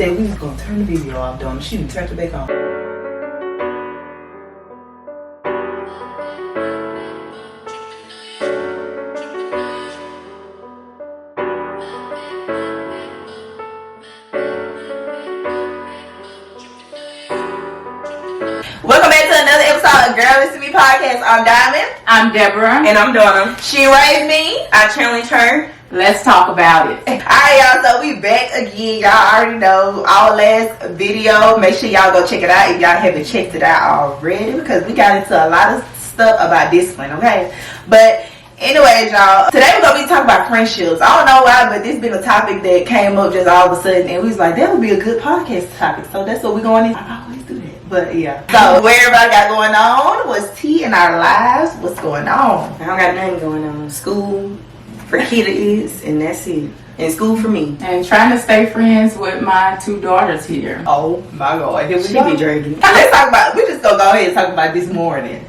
said we was gonna turn the video off, though. She done turned it back on. Welcome back to another episode of Girl Listen to Me Podcast. I'm Diamond. I'm Deborah. And I'm Donna. She raised me. I challenge her. Let's talk about it. Alright, y'all, so we back again. Y'all already know our last video. Make sure y'all go check it out if y'all haven't checked it out already, because we got into a lot of stuff about discipline, okay? But anyways, y'all, today we're gonna be talking about friendships. I don't know why, but this been a topic that came up just all of a sudden, and we was like, that would be a good podcast topic. So that's what we're going in. I always do that. But yeah. So what everybody got going on? What's tea in our lives? What's going on? I don't got nothing going on. School for kiddies, and that's it. And school for me. And trying to stay friends with my two daughters here. Oh my God. Here we She go. be drinking. Let's talk about, we just gonna go ahead and talk about this morning.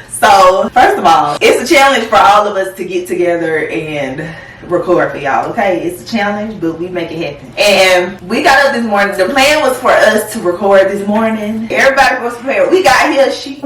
So, first of all, it's a challenge for all of us to get together and record for y'all, okay? It's a challenge, but we make it happen. And we got up this morning. The plan was for us to record this morning. Everybody was prepared. We got here. She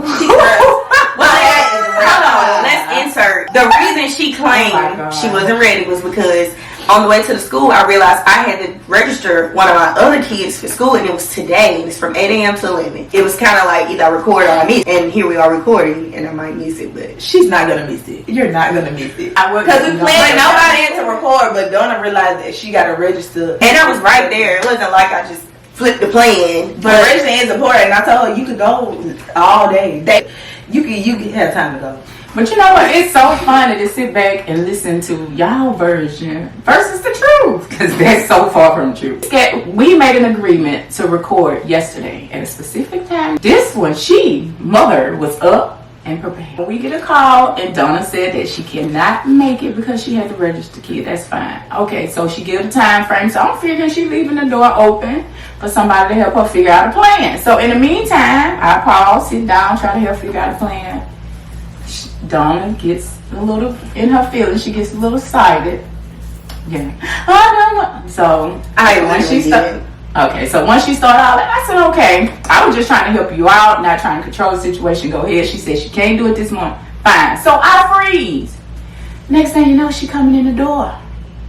Hold on, let's insert. The reason she claimed she wasn't ready was because on the way to the school, I realized I had to register one of my other kids for school, and it was today. It's from 8 a.m. to 11. It was kind of like either I record or I miss. And here we are recording, and I might miss it, but she's not gonna miss it. You're not gonna miss it. I would, because we planned nobody had to record, but Donna realized that she got to register. and I was right there. It wasn't like I just flipped the plan. But registering is important. And I told her you could go all day. You can have time to go. But you know what? It's so funny to sit back and listen to y'all version versus the truth, because that's so far from the truth. We made an agreement to record yesterday at a specific time. This one, mother was up and prepared. We get a call, and Donna said that she cannot make it because she had to register kid. That's fine. Okay, so she gave a time frame. So I'm figuring she's leaving the door open for somebody to help her figure out a plan. So in the meantime, I pause, sit down, try to help figure out a plan. Donna gets a little in her feelings. She gets a little excited. Yeah. So once she started. Okay, so once she started all that, I said, okay. I was just trying to help you out, not trying to control the situation. Go ahead. She said she can't do it this morning. Fine. So I freeze. Next thing you know, she coming in the door,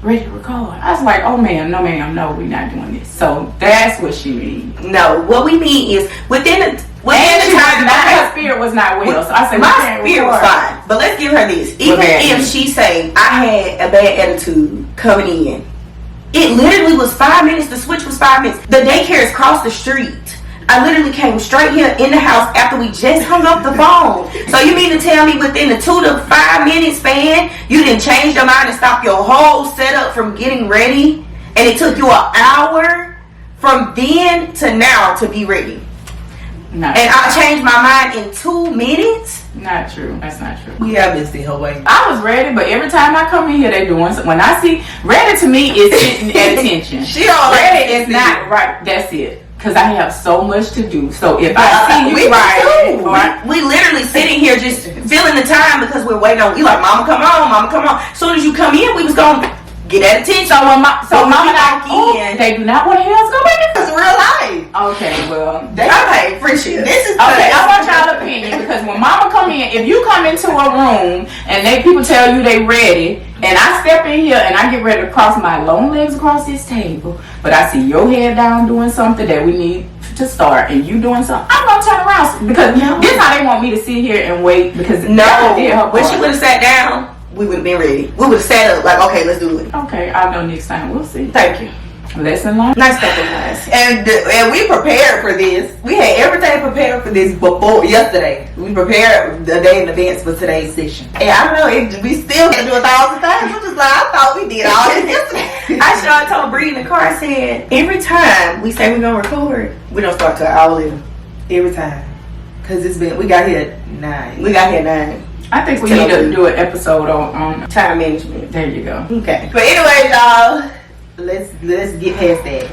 ready to record. I was like, oh ma'am, no, we're not doing this. So that's what she means. No, what we mean is within the time, her spirit was not well. So I said, my spirit was fine. But let's give her this. Even if she say I had a bad attitude coming in, it literally was 5 minutes. The switch was 5 minutes. The daycare is across the street. I literally came straight here in the house after we just hung up the phone. So you mean to tell me within the 2 to 5 minute span, you didn't change your mind and stop your whole setup from getting ready? And it took you an hour from then to now to be ready? Not and I changed my mind in 2 minutes? Not true. That's not true. We haven't seen her way. I was ready, but every time I come in here, they doing something. When I see ready to me is sitting at attention. She don't ready is not right. That's it. Because I have so much to do. So if I see you we literally sitting here just filling the time because we're waiting on you. Like, mama, come on. As soon as you come in, we was going to get that attention. So mama not in. They do not want to hear us go back. It's real life. Okay, well. Okay, friendship. This is okay. I want y'all opinion, because when mama come in, if you come into a room and people tell you they ready, and I step in here and I get ready to cross my long legs across this table, but I see your head down doing something that we need to start, and you doing something, I'm gonna turn around, because this is how they want me to sit here and wait. Because when she would have sat down, we would have been ready. We would have sat up like, okay, let's do it. Okay, I'll know next time. We'll see. Thank you. Lesson learned. Nice stuff, guys. And we prepared for this. We had everything prepared for this before yesterday. We prepared the day in advance for today's session. And I don't know, we still can do 1,000 times. I'm just like, I thought we did all this yesterday. I told Bree in the car, I said, every time we say we're going to record, we don't start till an hour later. Every time. Because we got here at 9. We got here at 9. I think we need to do an episode on time management. There you go. Okay. But anyway, y'all, let's get past that.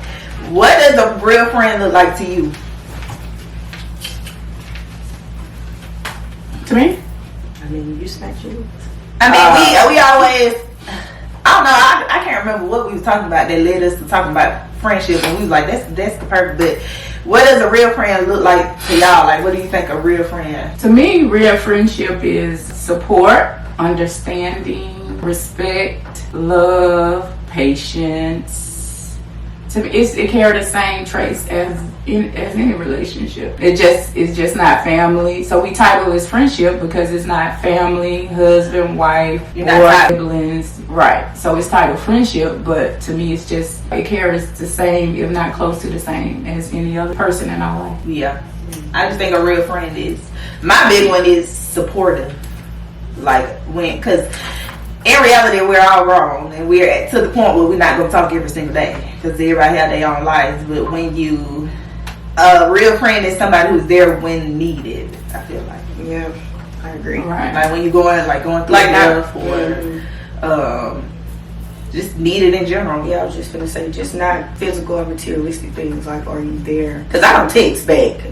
What does a real friend look like to you? To me? I mean, you smack you. I mean, we always, I don't know. I can't remember what we was talking about that led us to talking about friendship, and we was like, that's the perfect. But what does a real friend look like to y'all? Like, what do you think a real friend? To me, real friendship is support, understanding, respect, love, patience. To me, it carry the same traits as any relationship. It's just not family. So we title it friendship because it's not family, husband, wife, or siblings. Right. So it's titled friendship, but to me, it carries the same, if not close to the same, as any other person in our life. Yeah, I just think a real friend is, my big one is supportive. Like because in reality we're all wrong, and we're to the point where we're not going to talk every single day because everybody have their own lives. But when a real friend is somebody who's there when needed. I feel like. Yeah, I agree. Right. Like when you're going through stuff or just needed in general. Yeah, I was just gonna say, just not physical or materialistic things. Like, are you there? Because I don't text back.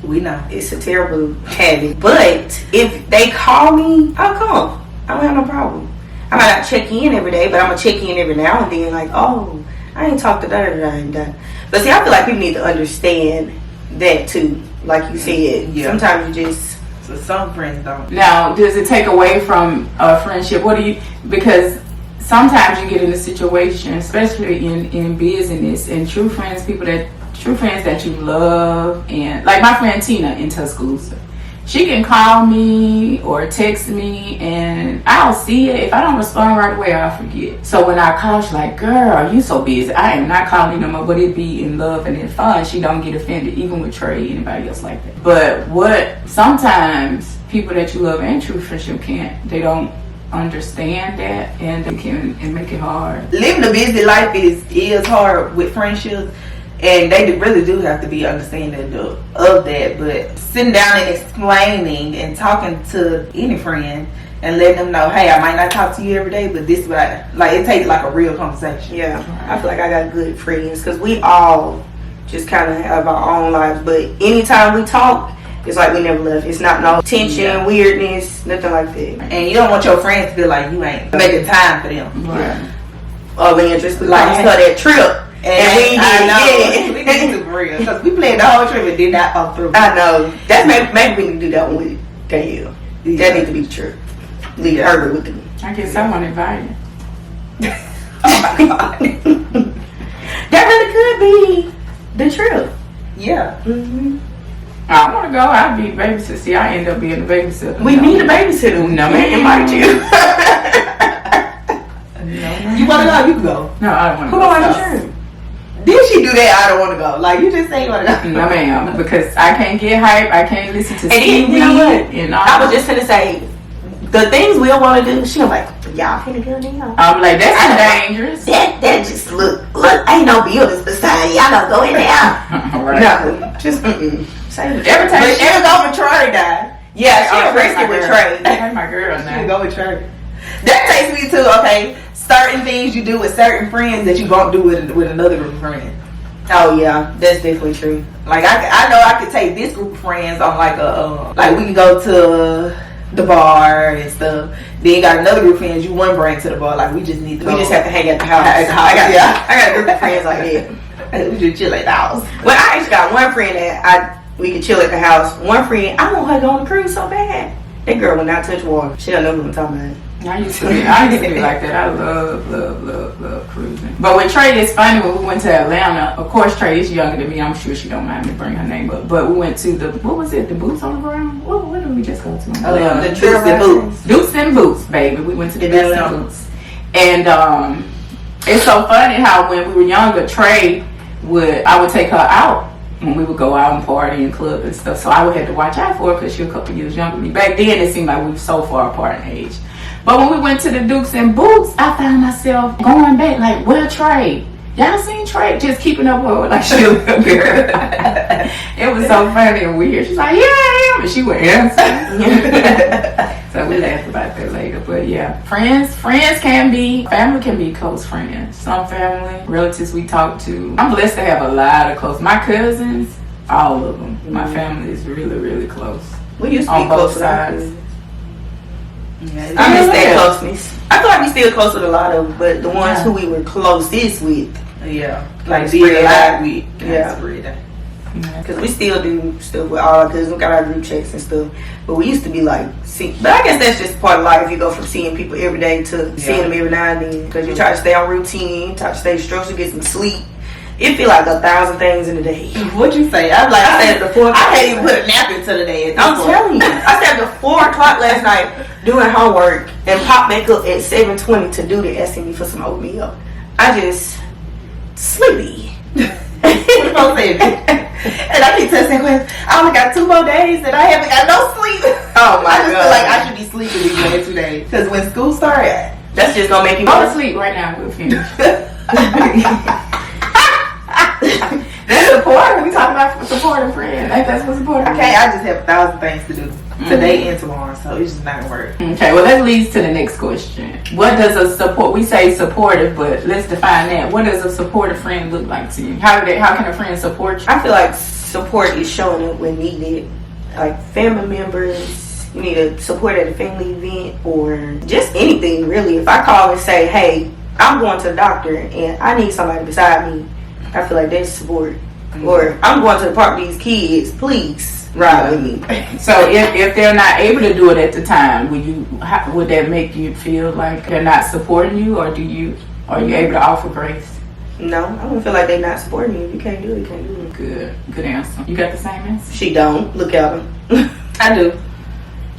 We know it's a terrible habit. But if they call me, I'll come. I don't have no problem. I might not check in every day, but I'm gonna check in every now and then. Like, oh, I ain't talked to that. But see, I feel like people need to understand that too. Like you said, sometimes you just. So some friends don't. Now, does it take away from a friendship? Because sometimes you get in a situation, especially in business, and true friends that you love, and like my friend Tina in Tuscaloosa, she can call me or text me and I'll see it. If I don't respond right away, I'll forget. So when I call, she's like, girl, are you so busy? I am not calling no more, but it be in love and in fun. She don't get offended, even with Trey, anybody else like that. But sometimes people that you love and true friendship they don't understand that, and they can make it hard. Living a busy life is hard with friendships. And they really do have to be understanding of that. But sitting down and explaining and talking to any friend and letting them know, hey, I might not talk to you every day, but this is what it takes like a real conversation. Yeah, I feel like I got good friends because we all just kind of have our own lives. But anytime we talk, it's like we never left. It's not no tension, weirdness, nothing like that. And you don't want your friends to feel like you ain't making time for them. Right. Or when you're just like you saw that trip. And we did it for real because we played the whole trip and did not come through. I know. That's maybe we need to do that one with Danielle. Yeah. That needs to be the trip. Leave her with me. I guess someone invited. Oh my god. That really could be the trip. Yeah. Mm-hmm. I want to go. I'll be babysitter. See, I end up being the babysitter. We need a babysitter. No man invite you. You want to go? You can go. No, I don't want to go. Who don't want the trip? Did she do that? I don't want to go. Like you just say you want to go. No, ma'am, because I can't get hype. I can't listen to TV. You know what? And I was just gonna say the things we'll want to do. She was like, y'all finna go now. I'm like, that's dangerous. That just look. Ain't no buildings beside y'all. Don't go in there. Right. No, just say every time she would go with Trey died. Yeah, she aggressive with Trey. That's my girl now. She would go with Trey. That takes me to okay. Certain things you do with certain friends that you won't do with another group of friends. Oh yeah, that's definitely true. Like I know I could take this group of friends on like like we can go to the bar and stuff. Then you got another group of friends you wouldn't bring to the bar. Like we just need to. We just have to hang at the house. I got a group of friends like that. We just chill at the house. Well, I actually got one friend that we could chill at the house. One friend, I want her to go on the cruise so bad. That girl will not touch water. She don't know what I'm talking about. I used to be like that. I love cruising. But with Trey, it's funny when we went to Atlanta. Of course, Trey is younger than me. I'm sure she don't mind me bringing her name up. But we went to the Boots on the Ground? What did we just go to? The Dukes and Boots. Dukes and Boots, baby. We went to the Dukes and Boots. And it's so funny how when we were younger, Trey I would take her out when we would go out and party and club and stuff. So I would have to watch out for her because she was a couple years younger than me. Back then, it seemed like we were so far apart in age. But when we went to the Dukes and Boots, I found myself going back like, where Trey? Y'all seen Trey? Just keeping up with her like she was a girl. It was so funny and weird. She's like, yeah, I am. And she would answer. So we laughed about that later. But yeah, family can be close friends. Some family, relatives we talk to. I'm blessed to have a lot of close. My cousins, all of them. My family is really, really close. We used to on be both close sides. Yeah, I miss that closeness. I feel like we still close with a lot of them, but the ones Yeah. who we were closest with, Yeah, like Spread did a out. lot with. Yeah. Spread out. because we still do stuff with all our cousins. We got our group checks and stuff, but we used to be like, but I guess that's just part of life. You go from seeing people every day to seeing them every now and then, because you try to stay on routine, try to stay structured, get some sleep. It feel like 1,000 things in a day. What'd you say? I'm like, I said before. I can't even put a nap into the day. I'm telling you, I stayed up to 4 o'clock last night doing homework and popped back up at 7:20 to do the SME for some oatmeal. I just sleepy. Don't say it. And I keep telling Quinn, I only got 2 more days and I haven't got no sleep. Oh my I just God. feel like I should be sleeping these last 2 days. Because when school started, That's just gonna make you Go to sleep right now. We'll finish. That's support. We talking about supporting friends. Ain't that's what supporting? okay, I just have 1,000 things to do today and tomorrow, so it's just not gonna work. Okay, well that leads to the next question. What does a support? We say supportive, but let's define that. What does a supportive friend look like to you? How can a friend support you? I feel like support is showing up when needed. Like family members, you need a support at a family event or just anything really. If I call and say, hey, I'm going to the doctor and I need somebody beside me, I feel like that's support. Or I'm going to the park with these kids, please ride with me. So if they're not able to do it at the time, would that make you feel like they're not supporting you, or are you able to offer grace? No, I don't feel like they not supporting me. If you can't do it, you can't do it. Good answer. You got the same answer? She don't. Look at them. I do.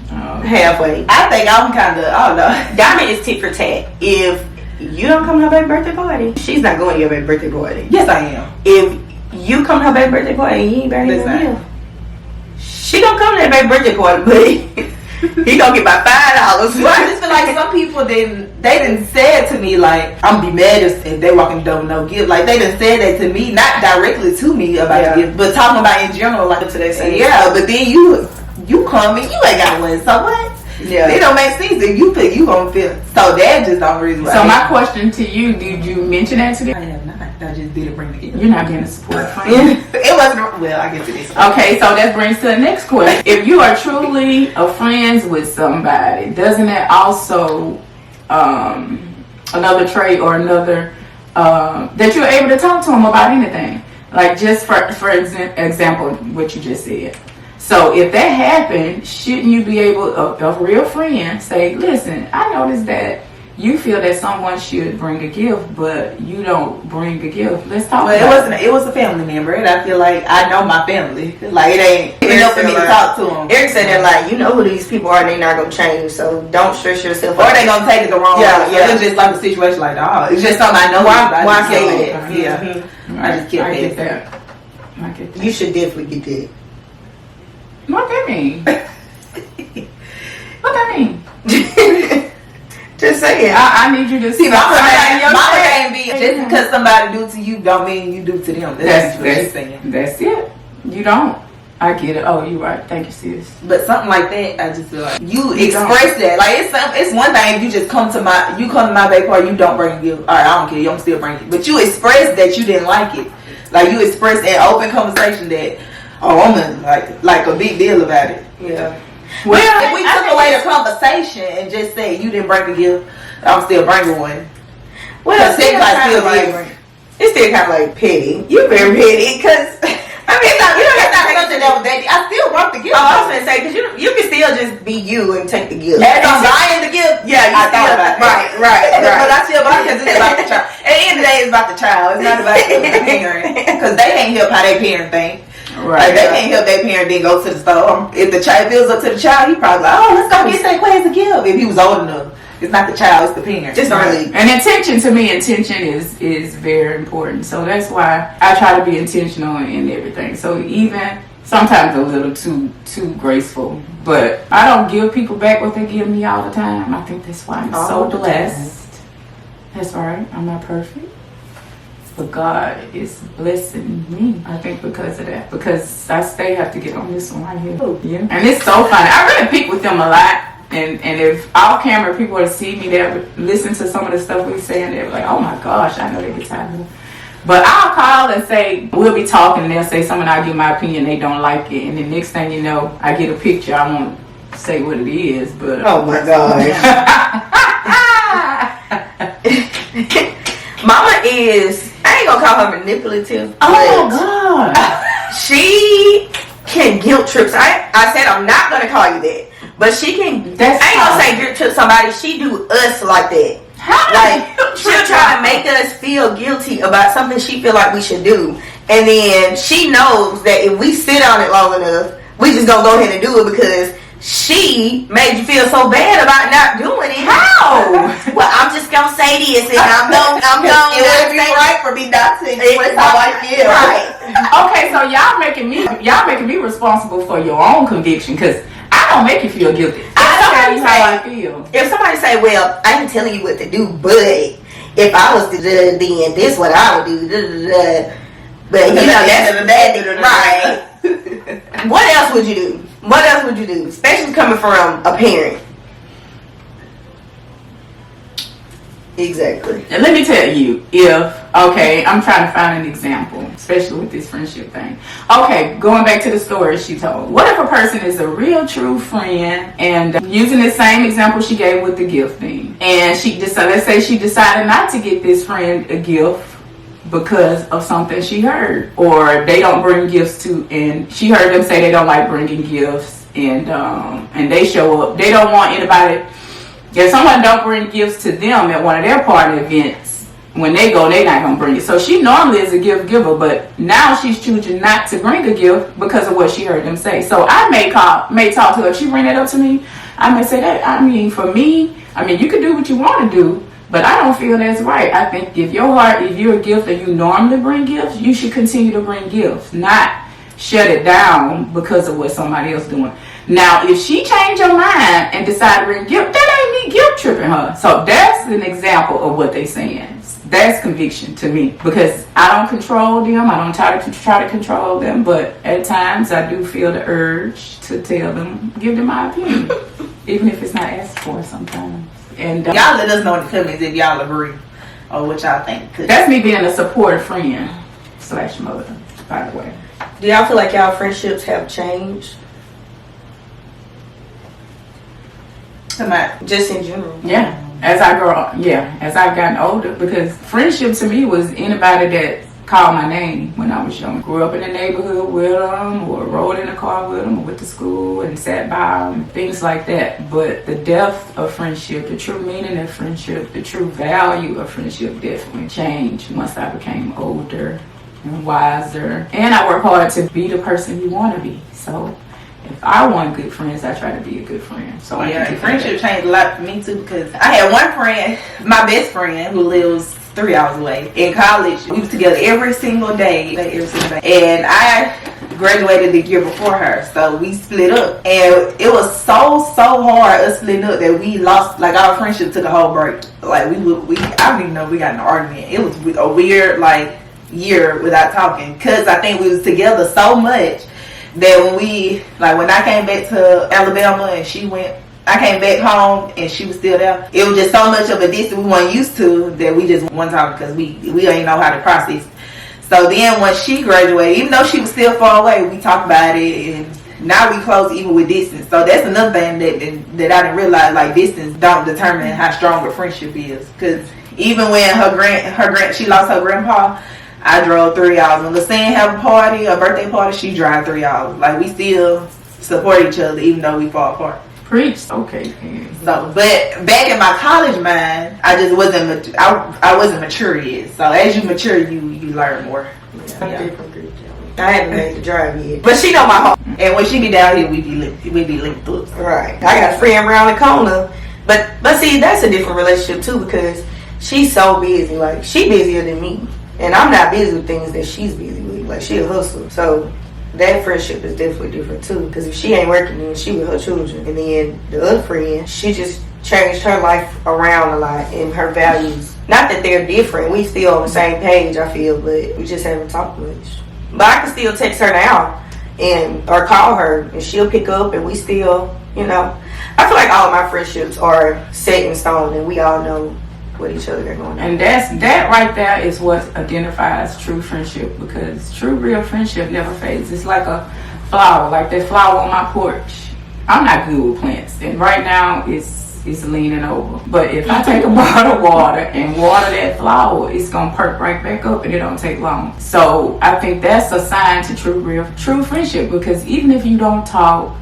Halfway. I think I'm kind of, I don't know. Diamond is tit for tat. If you don't come to her baby birthday party, she's not going to your baby birthday party. Yes, I am. If you come to her baby birthday party and you ain't bringing Listen. him, she gonna come to that baby birthday party, but he gonna get about $5. Well, I just feel like some people didn't say it to me like I'm be mad if they walk in the door with no gift. Like they didn't say that to me, not directly to me about the gift, but talking about in general. Like To that same but then you come and you ain't got one, so what? Yeah. It don't make sense if you pick, you gonna feel. So that just don't reason. So my question to you: did you mention that to I them? have not. I just didn't bring the gift. You're not being a support friend. It wasn't. Well, I guess it is. Okay, so that brings to the next question. If you are truly a friends with somebody, doesn't that also another trait or another that you're able to talk to them about anything? Like just for example, what you just said. So if that happened, shouldn't you be able, a real friend, say, listen, I noticed that you feel that someone should bring a gift, but you don't bring a gift. Let's talk Well, about it. it was a family member, and I feel like I know my family. Like it ain't enough for me to talk to them. Eric said that like, you know who these people are, they not gonna change, so don't stress yourself Or out. they gonna take it the wrong way. Yeah, yeah. It's just like a situation like, oh, it's just something I know. Why say say it? that? Yeah. Mhm. I just keep I get it. that. I get that. You should definitely get that. What that mean? What that mean? Just say it. I need you to See, mama your can't be just because somebody do to you don't mean you do to them. That's what she's saying. That's it. You don't. I get it. Oh, you right. Thank you, sis. But something like that, I just feel like you You express that. Like it's one thing if you just come to my baby party, you don't bring a gift. All right, I don't care. You don't still bring it, but you express that you didn't like it. Like you express in open conversation that I'm like a big deal about it. Yeah. Well, if we took away the conversation and just said you didn't bring a gift, I'm still bringing one. Well, Cause it's things like kind still of like, like it's still kind of like petty. You're very petty, cause I mean, you don't have to something that was that. I still want the gift. I was gonna say, cause you can still just be you and take the gift. As I'm buying the gift, Yeah, you I still thought about it. right. But I still buy because it's about the child. At the end of the day, it's about the child. It's not about the parent. Because they can't help how their parent think. Like they can't help their parent then go to the store. If the child feels up to the child, he probably like, oh, let's go get that as a gift. If he was old enough. It's not the child, it's the parent. Just really. And intention, to me, intention is very important. So that's why I try to be intentional in everything. So even sometimes a little too graceful, but I don't give people back what they give me all the time. I think that's why I'm so blessed. That's right. I'm not perfect, but God is blessing me. I think because of that, because I have to get on this one right here. Yeah, and it's so funny. I really pick with them a lot. And if off camera people were to see me, they would listen to some of the stuff we say and they're like, oh my gosh, I know they get tired of it. But I'll call and say, we'll be talking and they'll say something, I'll give my opinion, they don't like it. And the next thing you know, I get a picture, I won't say what it is, but... Oh my gosh. Mama is, I ain't gonna call her manipulative. Oh my God. She can guilt trip. I said I'm not gonna call you that. But she can, That's I ain't gonna say guilt trip somebody. She do us like that. How? Like, she'll try to make us feel guilty about something she feel like we should do. And then she knows that if we sit on it long enough, we just gonna go ahead and do it because she made you feel so bad about not doing it. How? Well, I'm just gonna say this and I'm gonna It would be right for me not to express how I feel. Right. Okay, so y'all making me responsible for your own conviction because I don't make you feel guilty. I tell you how I feel. If somebody say, well, I ain't telling you what to do, but if I was to do then this what I would do. But you know, that's the bad thing. Right. What else would you do? What else would you do? Especially coming from a parent. Exactly. And let me tell you, I'm trying to find an example, especially with this friendship thing. Okay, going back to the story she told. What if a person is a real true friend and using the same example she gave with the gift thing, and let's say she decided not to get this friend a gift because of something she heard, or they don't bring gifts to, and she heard them say they don't like bringing gifts, and they show up. They don't want anybody. If someone don't bring gifts to them at one of their party events, when they go, they're not going to bring it. So she normally is a gift giver, but now she's choosing not to bring a gift because of what she heard them say. So I may talk to her. If she bring that up to me, I may say that, for me, you can do what you want to do, but I don't feel that's right. I think if you're a gift and you normally bring gifts, you should continue to bring gifts, not shut it down because of what somebody else doing. Now, if she changed her mind and decided to bring gift, that ain't me guilt tripping her. So that's an example of what they saying. That's conviction to me because I don't control them. I don't try to control them, but at times I do feel the urge to tell them, give them my opinion, even if it's not asked for sometimes. And y'all let us know in the comments if y'all agree or what y'all think. That's me being a supportive friend / mother, by the way. Do y'all feel like y'all friendships have changed? Just in general. Yeah. As I've gotten older, because friendship to me was anybody that called my name when I was young. Grew up in the neighborhood with them, or rode in a car with them, or went to school and sat by them, things like that. But the depth of friendship, the true meaning of friendship, the true value of friendship definitely changed once I became older and wiser. And I work hard to be the person you want to be. So if I want good friends, I try to be a good friend. So friendship changed a lot for me too, because I had one friend, my best friend, who lives 3 hours away. In college, we was together every single day. And I graduated the year before her, so we split up. And it was so hard us splitting up that we lost, like, our friendship took a whole break. Like, I don't even know if we got in an argument. It was a weird, year without talking, because I think we was together so much that when I came back to Alabama and I came back home and she was still there. It was just so much of a distance we weren't used to that we just weren't talking because we didn't know how to process. So then when she graduated, even though she was still far away, we talked about it, and now we close even with distance. So that's another thing that I didn't realize, like, distance don't determine how strong a friendship is. Because even when she lost her grandpa, I drove 3 hours. When Lassane have a party, a birthday party, she drive 3 hours. Like, we still support each other even though we fall apart. Preach. Okay. So, but back in my college mind, I just wasn't. I wasn't mature yet. So as you mature, you learn more. Yeah. I haven't made the drive yet, but she know my heart. And when she be down here, we be linked up. Right. I got a friend around the corner, but see, that's a different relationship too, because she's so busy. Like, she busier than me, and I'm not busy with things that she's busy with. Like, she a hustler, so that friendship is definitely different too, because if she ain't working, then she with her children. And then the other friend, she just changed her life around a lot and her values. Not that they're different, we still on the same page, I feel, but we just haven't talked much. But I can still text her now or call her, and she'll pick up, and we still, I feel like all of my friendships are set in stone, and we all know what each other are going on. And that right there is what identifies true friendship, because true real friendship never fades. It's like a flower, like that flower on my porch. I'm not good with plants, and right now it's is leaning over. But if I take a bottle of water and water that flower, it's gonna perk right back up, and it don't take long. So I think that's a sign to true friendship, because even if you don't talk,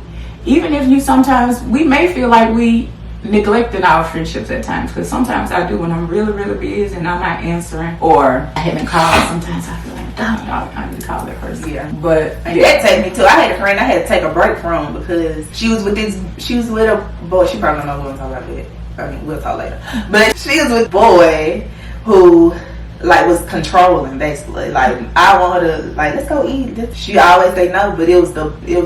even if you sometimes, we may feel like we neglecting our friendships at times, because sometimes I do when I'm really, really busy and I'm not answering, or I haven't called. Sometimes I feel like, damn, I need to call that person. Yeah. But that take me too. I had a friend I had to take a break from because she was with a boy. She probably don't know what I'm talking about yet. I mean, we'll talk later. But she was with a boy who like was controlling, basically. Like, I want her to, like, let's go eat. She always say no, but it was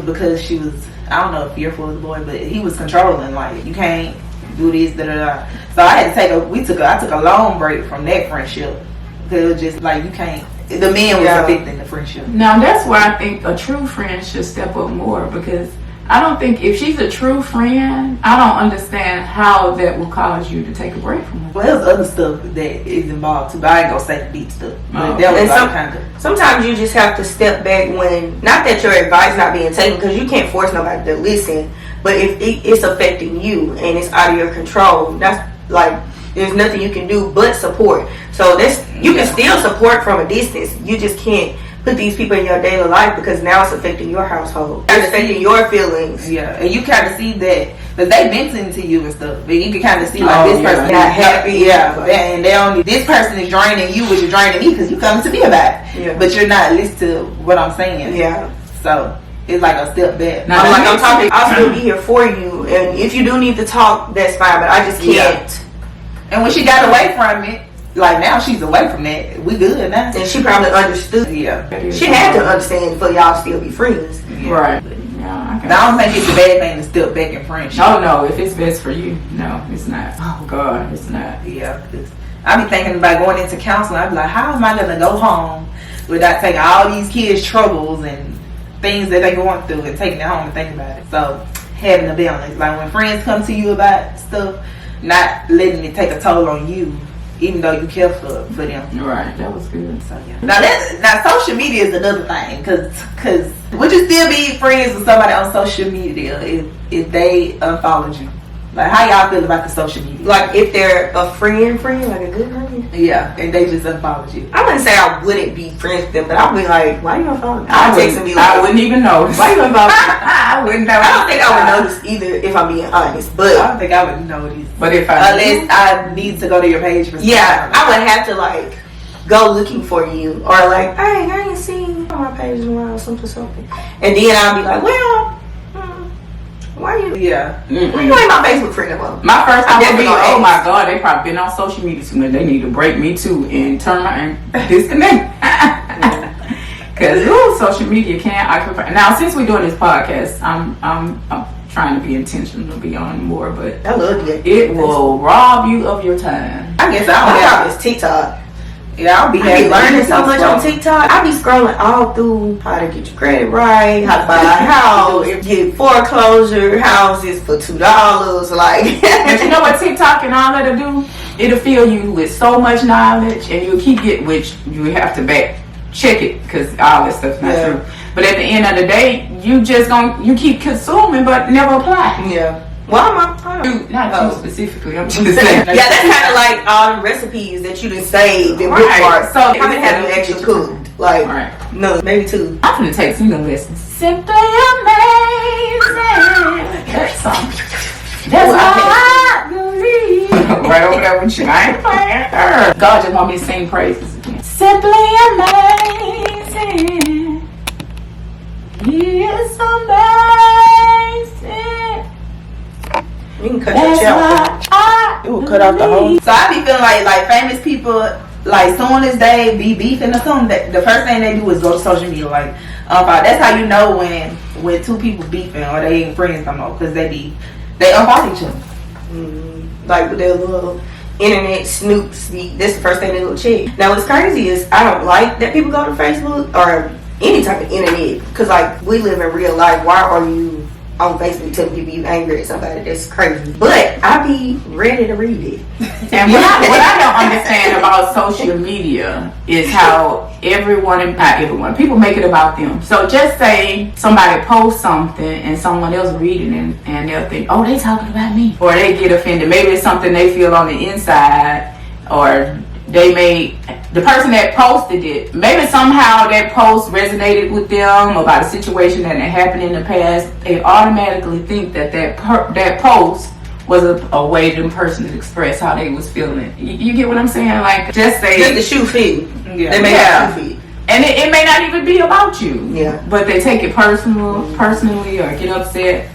because she was, I don't know, fearful of the boy, but he was controlling. Like, you can't do this, da da da. So I had to I took a long break from that friendship, because it was just like, you can't. The man was affecting the friendship. Now that's where I think a true friend should step up more, because I don't think, if she's a true friend, I don't understand how that will cause you to take a break from her. Well, there's other stuff that is involved too, but I ain't gonna say the deep stuff. But that was like kind of. Sometimes you just have to step back when, not that your advice not being taken, because you can't force nobody to listen, but if it's affecting you and it's out of your control, that's like, there's nothing you can do but support. So you can still support from a distance. You just can't put these people in your daily life, because now it's affecting your household. It's affecting your feelings. Yeah, and you kind of see that, because they venting to you and stuff, but you can kind of see like, this person not happy. Yeah, and this person is draining you, which is draining me, because you come to me about it. Yeah. But you're not listening to what I'm saying. Yeah. So it's like a step back. I'm talking. I'll still be here for you, and if you do need to talk, that's fine. But I just can't. Yeah. And when she got away from it, like, now she's away from that, we good now. And she probably understood. Yeah. She had to understand for y'all still be friends. Yeah. Right. Yeah, I don't think it's a bad thing to step back in friendship. No, if it's best for you, no, it's not. Oh God, it's not. Yeah, I be thinking about going into counseling. I be like, how am I gonna go home without taking all these kids' troubles and things that they're going through and taking it home and thinking about it? So having a balance, like when friends come to you about stuff, not letting it take a toll on you, even though you care for them. Right, that was good. So yeah. Now social media is another thing, because would you still be friends with somebody on social media if they unfollowed you? Like, how y'all feel about the social media? Like, if they're a friend, like a good friend. Yeah, and they just unfollowed you. I wouldn't say I wouldn't be friends with them, but I'd be like, why you unfollow me? I wouldn't even notice. Why you unfollow me? I wouldn't know. I don't think I would notice either, if I'm being honest. But I don't think I would notice. But if unless I need to go to your page for something. Yeah, I would have to like go looking for you, or like, hey, I ain't seen you on my page in a while, something. And then I'll be like, well, why you? Yeah. Why you ain't my Facebook friend no more? My first time would be, oh my God, they probably been on social media too much. They need to break me too and turn my and disconnect. Because social media can't occupy. Now, since we're doing this podcast, I'm trying to be intentional to be on more, but I love it. It will rob you of your time. I guess I don't have this TikTok. Yeah, I'll be learning so much on TikTok. I be scrolling all through how to get your credit right, how to buy a house, get foreclosure houses for $2. Like, but you know what TikTok and all that'll do? It'll fill you with so much knowledge, and you'll keep getting, which you have to check it, because all that stuff's not true. But at the end of the day, you keep consuming but never apply. Yeah. Well, not you specifically. I'm just saying. Yeah, that's kind of like all the recipes that you done saved and bookmarked. So how many have you actually cooked? Like, no, maybe 2. I'm gonna take some lessons. Simply amazing. That song. That's what I believe. Right over there with you. I ain't playing. God just want me to sing praises again. Simply amazing. He is amazing. You can cut your shell. You will cut off the whole. So I be feeling like famous people, like, soon as they be beefing or something, the first thing they do is go to social media. Like, that's how you know when two people beefing or they ain't friends no more, because they unfollow each other. Like with their little internet snoops. That's the first thing they will check. Now what's crazy is I don't like that people go to Facebook or any type of internet, because like we live in real life. Why are you on Facebook telling people you angry at somebody. That's crazy. But I be ready to read it. And what I don't understand about social media is how not everyone, people make it about them. So just say somebody posts something and someone else reading it and they'll think, oh, they talking about me. Or they get offended. Maybe it's something they feel on the inside, or the person that posted it, maybe somehow that post resonated with them about a situation that had happened in the past. They automatically think that post was a way for them person to express how they was feeling. You get what I'm saying? Like, just say the shoe fit. Yeah. They make the shoe fit. And it may not even be about you. Yeah. But they take it personally, or get upset.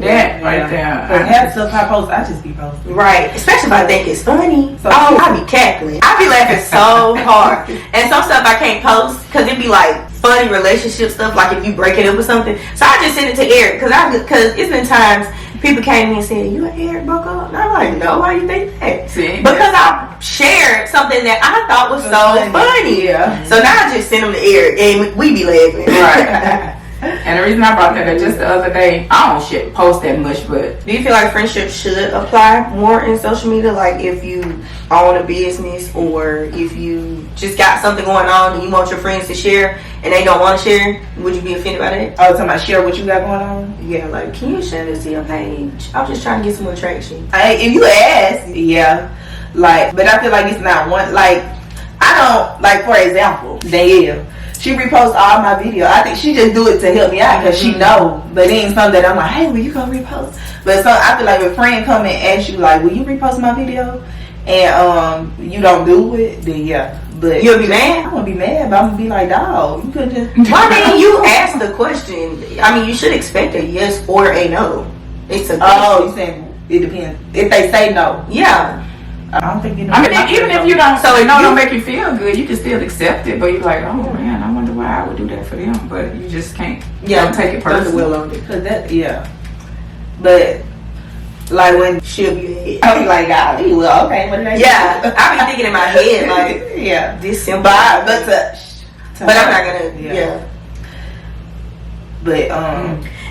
That right there. But half the stuff I post, I just be posting. Right. Especially if I think it's funny. So I be cackling. I be laughing so hard. And some stuff I can't post because it be like funny relationship stuff, like if you break it up or something. So I just send it to Eric because it's been times people came to me and said, "You and Eric broke up?" And I'm like, "No, why you think that?" See? Because I shared something that I thought was so funny. Yeah. So now I just send them to Eric and we be laughing. Right. And the reason I brought that up, just the other day, I don't post that much, but do you feel like friendship should apply more in social media? Like if you own a business, or if you just got something going on and you want your friends to share and they don't want to share, would you be offended by that? Oh, talking about share what you got going on? Yeah, like, can you share this to your page? I'm just trying to get some more traction. If you ask, yeah. Like, but I feel like it's not one, like, I don't, like, for example, Danielle, she reposts all my video. I think she just do it to help me out because she know. But it ain't something that I'm like, hey, will you go repost? But so I feel like if a friend come and ask you, like, will you repost my video? And you don't do it, then yeah. But you'll be mad? I'm gonna be mad, but I'm gonna be like, dog, you could just. Well, I mean, you asked the question. I mean, you should expect a yes or a no. It's a question. Oh, you saying it depends. If they say no. Yeah. I don't think it. I mean, even if you don't, so it don't make you feel good, you can still accept it. But you're like, oh man, I wonder why I would do that for them. But you just can't. Yeah, don't take it personally. Will on it. Cause that, yeah. But like when she'll be, I'll be like, golly, well, okay, what did I do? Yeah, I be thinking in my head like, yeah, this simple. But I'm not gonna. Yeah. But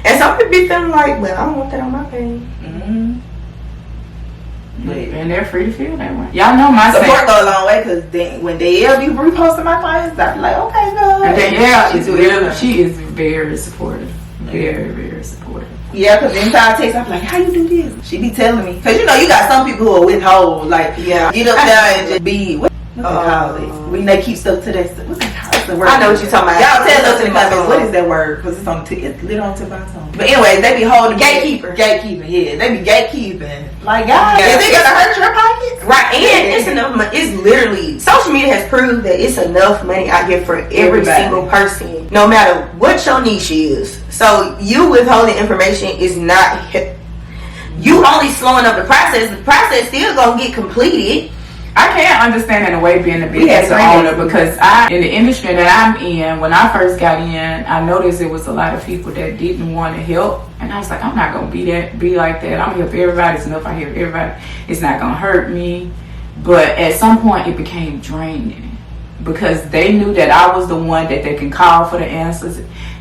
and some people be feeling like, well, I don't want that on my page. Mm-hmm. And they're free to feel that way. Y'all know my support go a long way, because when Danielle be reposting my clients, I'm like, okay, girl. And Danielle, she is very supportive. Very, very supportive. Yeah, because anytime I text, I'm like, how you do this? She be telling me. Because you know, you got some people who are withhold. Like, yeah, get up there and just be, what's they call it? When they keep stuff to that, what's they call it? The word. I know what you're talking about. Y'all tell us in the comments, what is that word? Because it's on it's lit on tip of my tongue. But anyway, they be holding gatekeeping, yeah. They be gatekeeping. Like, guys, is it gonna hurt your pockets? Right, and it's enough money. It's literally, social media has proved that it's enough money out here for every single person, no matter what your niche is. So you withholding information is not, you only slowing up the process. The process still gonna get completed. I can't understand in a way being a business owner, because in the industry that I'm in, when I first got in, I noticed there was a lot of people that didn't want to help, and I was like, I'm not gonna be like that. I'm gonna help everybody. It's enough I help everybody. It's not gonna hurt me. But at some point, it became draining, because they knew that I was the one that they can call for the answers.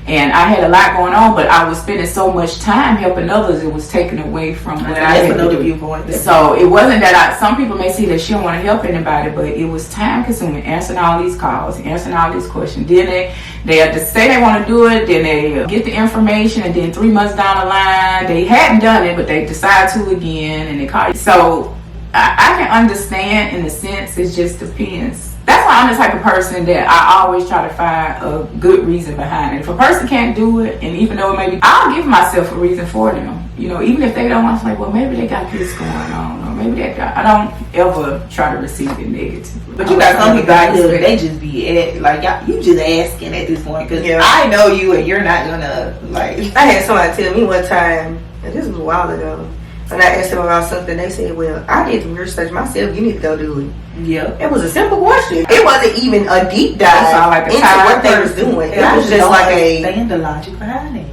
And I had a lot going on, but I was spending so much time helping others, it was taken away from what I had to do. So it wasn't that some people may see that she don't want to help anybody, but it was time consuming, answering all these calls, answering all these questions. Then they have to say they want to do it, then they get the information, and then 3 months down the line, they hadn't done it, but they decide to again, and they call you. So I can understand in a sense, it just depends. That's why I'm the type of person that I always try to find a good reason behind it. If a person can't do it, and even though it may be, I'll give myself a reason for them. You know, even if they don't, I'm like, well, maybe they got this going on, or maybe they got. I don't ever try to receive it negatively. But you got some people out here, they just be like, you just asking at this point, because I know you and you're not gonna, like. I had somebody tell me one time, and this was a while ago, and I asked them about something. They said, well, I did some research myself, you need to go do it. Yeah, it was a simple question. It wasn't even a deep dive like into what they was doing. It was just like understand the logic behind it.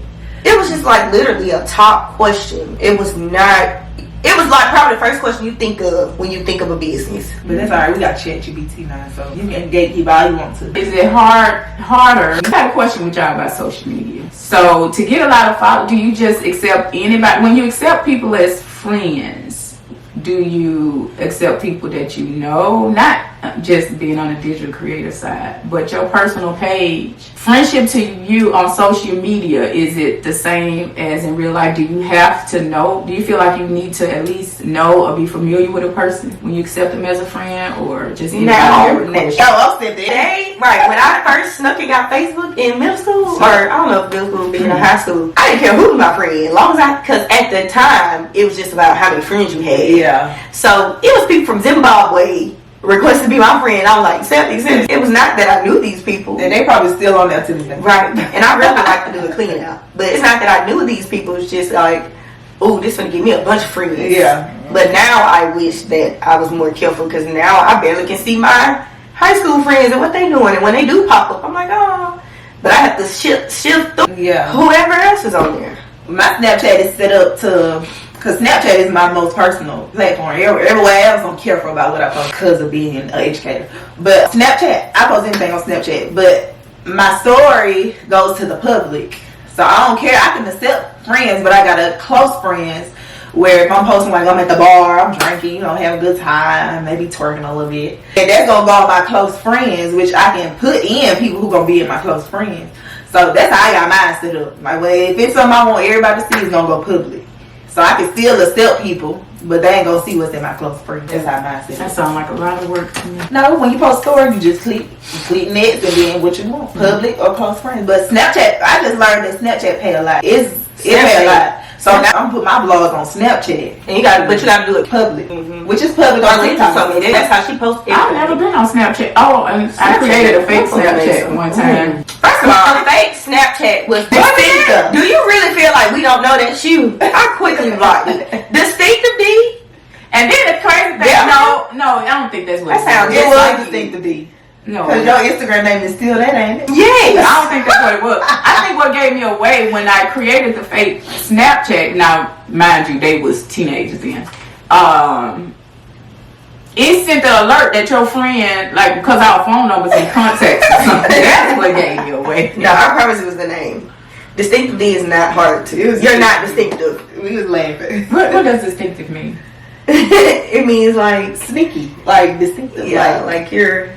It was just like literally a top question. It was not. It was like probably the first question you think of when you think of a business. But that's alright. We got ChatGPT now, so you can gatekeep all you want to. Is it harder? I got a question with y'all about social media. So to get a lot of followers, do you just accept anybody? When you accept people as friends, do you accept people that you know? Not just being on the digital creator side, but your personal page. Friendship to you on social media, is it the same as in real life? Do you have to know? Do you feel like you need to at least know or be familiar with a person when you accept them as a friend, or just No, I'm still there. right. When I first snuck and got Facebook in middle school, or I don't know if middle school, being in high school, I didn't care who was my friend, as long as because at the time it was just about how many friends you had. Yeah. So it was people from Zimbabwe requested to be my friend. I was like, accept. It was not that I knew these people. And they probably still on there to this day. Right. And I really like to do a clean out. But it's not that I knew these people. It's just like, oh, this gonna give me a bunch of friends. Yeah. But now I wish that I was more careful, because now I barely can see my high school friends and what they doing. And when they do pop up, I'm like, oh. But I have to shift Yeah. whoever else is on there. My Snapchat is set up to, because Snapchat is my most personal platform. Everywhere else, I'm careful about what I post because of being an educator. But Snapchat, I post anything on Snapchat, but my story goes to the public. So I don't care. I can accept friends, but I got a close friends where if I'm posting like I'm at the bar, I'm drinking, having a good time, maybe twerking a little bit. And that's going to go on my close friends, which I can put in people who going to be in my close friends. So that's how I got mine set up. Like, well, if it's something I want everybody to see, it's going to go public. So I can still accept people, but they ain't gonna see what's in my close friends. That's how mine set That up. sounds like a lot of work to me. No, when you post story, you just click next and then what you want, public or close friends. But Snapchat, I just learned that Snapchat pay a lot. It pay a lot. So now I'm putting my blog on Snapchat, And you gotta do it public, which is public on TikTok. told me that's how she posts I've never been on Snapchat. Oh, and I created a fake Snapchat one time. First of all, a fake Snapchat was distinctive. Do you really feel like we don't know that's you? I quickly blocked it. Distinctive D? And then the crazy thing, Yeah. no, I don't think that's what That sounds It just was like distinctive D. No. Because your Instagram name is still that, ain't it? Yes. I don't think that's what it was. I think what gave me away when I created the fake Snapchat, now mind you, they was teenagers then. It sent the alert that your friend, like, because our phone numbers and contacts or something. That's what gave me away. No, I promise it was the name. Distinctive D is not hard to. You're not distinctive. We was laughing. What does distinctive mean? It means like Sneaky, like distinctive. yeah, like you're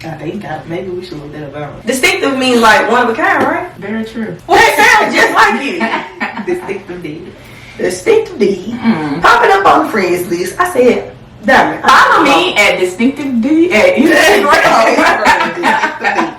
I think maybe we should look that up. distinctive means like one of a kind, right? Very true. That sounds just like you. Distinctive D. Distinctive D. Popping up on the friends list. I said, damn it. Follow me at distinctive D at Instagram.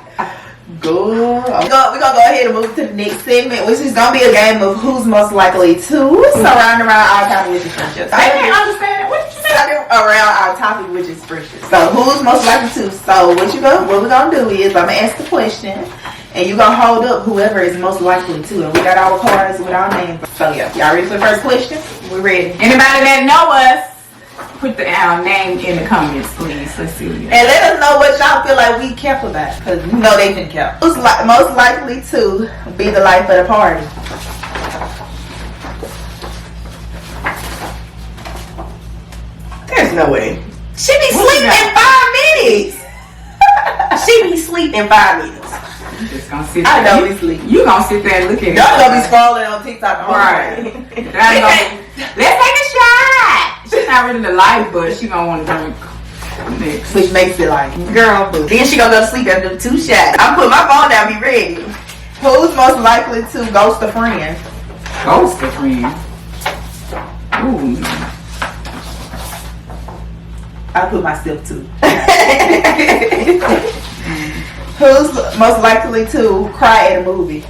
Good. We're gonna go ahead and move to the next segment, which is gonna be a game of who's most likely to surround around our topic, which is friendship. I didn't understand. What you said? Around our topic, which is friendship. So who's most likely to? So what we're gonna do is I'm gonna ask the question, and you're gonna hold up whoever is most likely to. And we got our cards with our names. So yeah, y'all ready for the first question? We're ready. Anybody that know us, put the name in the comments, please. Let's see. And let us know what y'all feel like we kept about, because you know they can count. Who's most likely to be the life of the party? There's no way. She be sleep in 5 minutes. She be sleep in 5 minutes. You just gonna sit I there. know we sleep. You gonna sit there and look at it. Y'all gonna be scrolling on TikTok the whole Right. time. Let's take a shot. She's not really the life, but she gonna want to drink next. Which makes it like, Girl, then she gonna go to sleep after the 2 shots. I'm putting my phone down, be ready. who's most likely to ghost a friend? Ghost a friend. Ooh. I put myself to. Who's most likely to cry at a movie?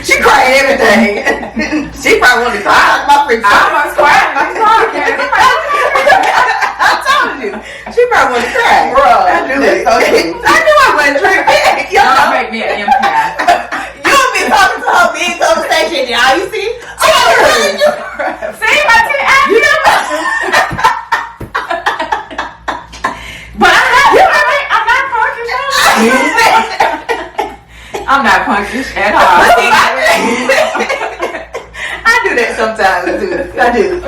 She crying everything. She probably want to cry. My friend, I almost cried. I'm talking. I told you. She probably want to cry. Bro, I knew it. okay. I knew I wasn't tripping. Don't make me an empath. You'll be talking to her big conversation, y'all. You see? See, my team, I knew it. But I'm not talking. I'm not punkish at all. I do that sometimes too. I do.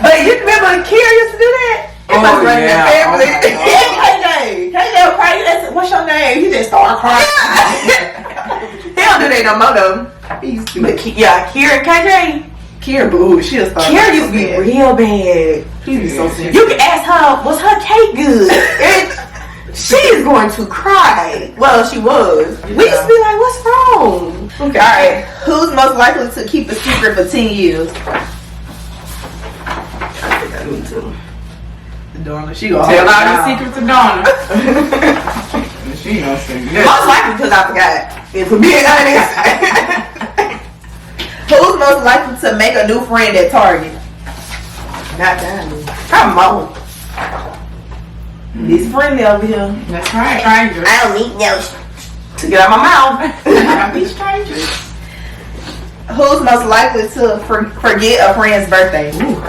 But you remember Kira used to do that? Oh, yeah. Family. Hey, crying. What's your name? He just started crying. He don't do that no more though. He used to. But yeah, Kira and KJ. Kira, boo, she'll start. Kira used to be real bad. She used to be so serious. You can ask her, was her cake good? And she is going to cry. Well, she was. We used to be like, what's wrong? Okay. All right. Who's most likely to keep a secret for 10 years? I think I need to. Donna, she gonna Tell hold all it the down. secrets to Donna. She ain't gonna say Most that. likely because I forgot. If we're being honest. Who's most likely to make a new friend at Target? Not that. Come on. This friendly over here. That's right, strangers. I don't need no to get out my mouth. Gotta be strangers. Who's most likely to forget a friend's birthday? Ooh.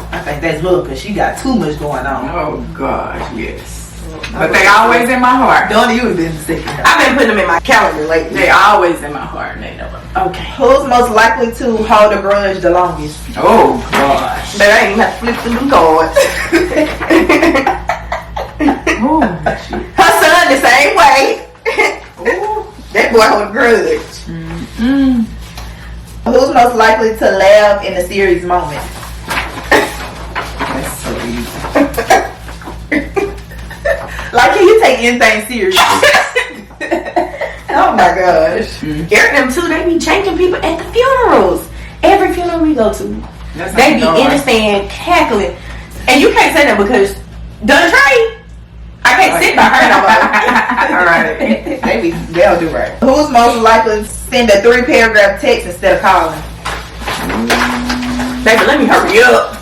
I think that's Will because she got too much going on. Oh gosh, yes. But they always in my heart. Donna, you have been sick. I've been putting them in my calendar lately. They always in my heart. They know. Okay. Who's most likely to hold a grudge the longest? Oh gosh. But I ain't even have to flip through them cards. Oh, Her son the same way. That boy hold a grudge. Who's most likely to laugh in a serious moment? that's so easy. Like, can you take anything serious? Oh my gosh. Eric them too, they be changing people at the funerals. Every funeral we go to. That's They be how you know, in the stand cackling. And you can't say that because Donna Trey, I can't sit by her no more. Alright. They'll do right. Who's most likely to send a 3-paragraph text instead of calling? Baby, let me hurry up.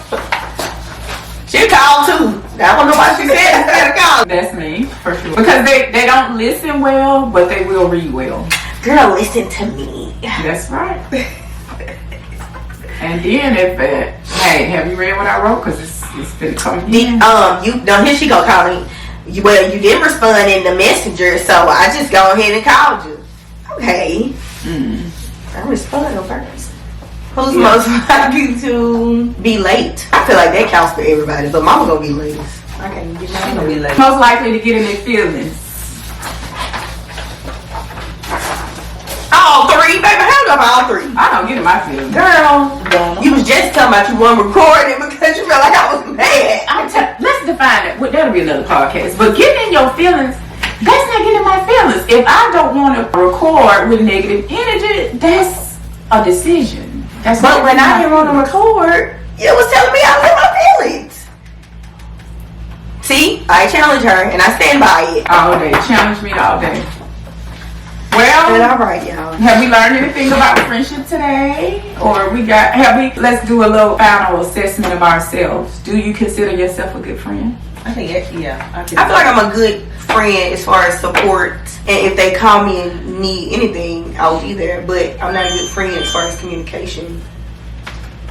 She called too. I don't know why she said instead of calling. That's me, for sure. Because they don't listen well, but they will read well. Girl, listen to me. That's right. And then if hey, have you read what I wrote? Because it's been coming. Here she go calling. You didn't respond in the messenger, so I just go ahead and called you. Okay. I respond on purpose. Who's most likely to be late? I feel like that counts for everybody, but mama gonna be late. I can't even get She mad. gonna be late. Most likely to get in their feelings. All three, baby. Hang up all three. I don't get in my feelings. Girl, you was just talking about you weren't recording because you felt like I was mad. Let's define it. Well, that'll be another podcast. But getting in your feelings, that's not getting in my feelings. If I don't want to record with negative energy, that's a decision. That's But not when I getting didn't want to record, you was telling me I was in my feelings. See, I challenge her and I stand by it. all day. Challenge me all day. But Well, all right, y'all. have we learned anything about friendship today? Or let's do a little final assessment of ourselves. Do you consider yourself a good friend? I think, yeah. I feel like I'm a good friend as far as support, and if they call me and need anything, I'll be there. But I'm not a good friend as far as communication.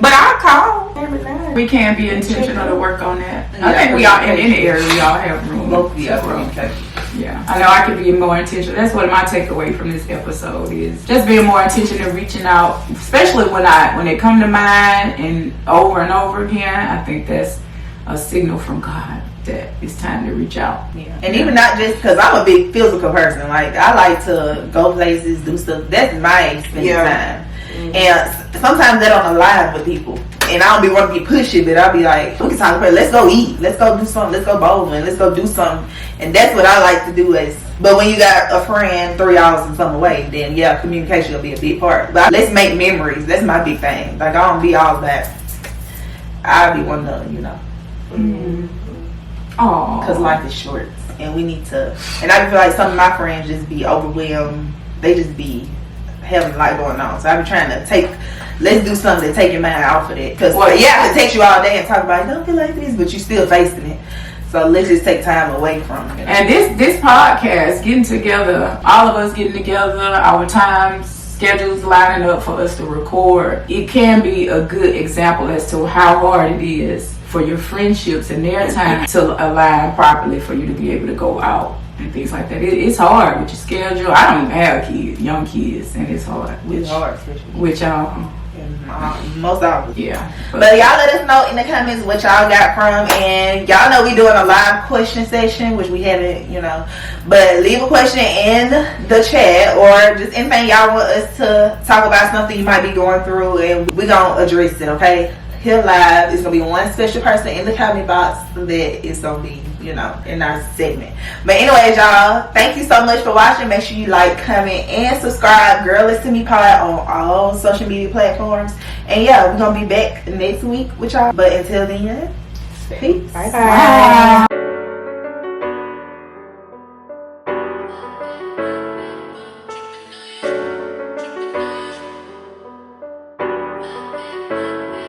But I'll call every night. We can be intentional to work on that. I Yeah, think we all, in any area, we all have room. Both be to up grow. okay. Yeah, I know I could be more intentional. That's what my takeaway from this episode is. Just being more intentional, reaching out, especially when they come to mind and over again. I think that's a signal from God that it's time to reach out. Yeah. And even not just because I'm a big physical person. Like, I like to go places, do stuff. That's my spending time. And sometimes that don't align with people. And I don't be wanting to be pushy, but I'll be like, we can talk about it. Let's go eat. Let's go do something. Let's go bowling. Let's go do something. And that's what I like to do. But when you got a friend 3 hours and some away, then yeah, communication will be a big part. But let's make memories. That's my big thing. Like, I don't be all that. I'll be one of them, Oh, because life is short. And we need to. And I feel like some of my friends just be overwhelmed. They just be having a lot going on. So I be trying to let's do something to take your mind off of it. Because it takes you all day and talk about, don't feel like this, but you still facing it. So let's just take time away from it. and this podcast, getting together, all of us getting together, our times, schedules lining up for us to record, it can be a good example as to how hard it is for your friendships and their time to align properly for you to be able to go out and things like that. It's hard with your schedule. I don't even have kids, young kids, and it's hard. It's hard, especially. Which most of it. yeah. But y'all let us know in the comments what y'all got from, and y'all know we doing a live question session, which we haven't, but leave a question in the chat or just anything y'all want us to talk about, something you might be going through, and we gonna address it, okay? Here live, it's gonna be one special person in the comment box that is gonna be, in our segment. But anyways, y'all, thank you so much for watching. Make sure you like, comment, and subscribe. Girl Listen to Me Pod on all social media platforms. And yeah, we're gonna be back next week with y'all. But until then, peace. Bye. Bye.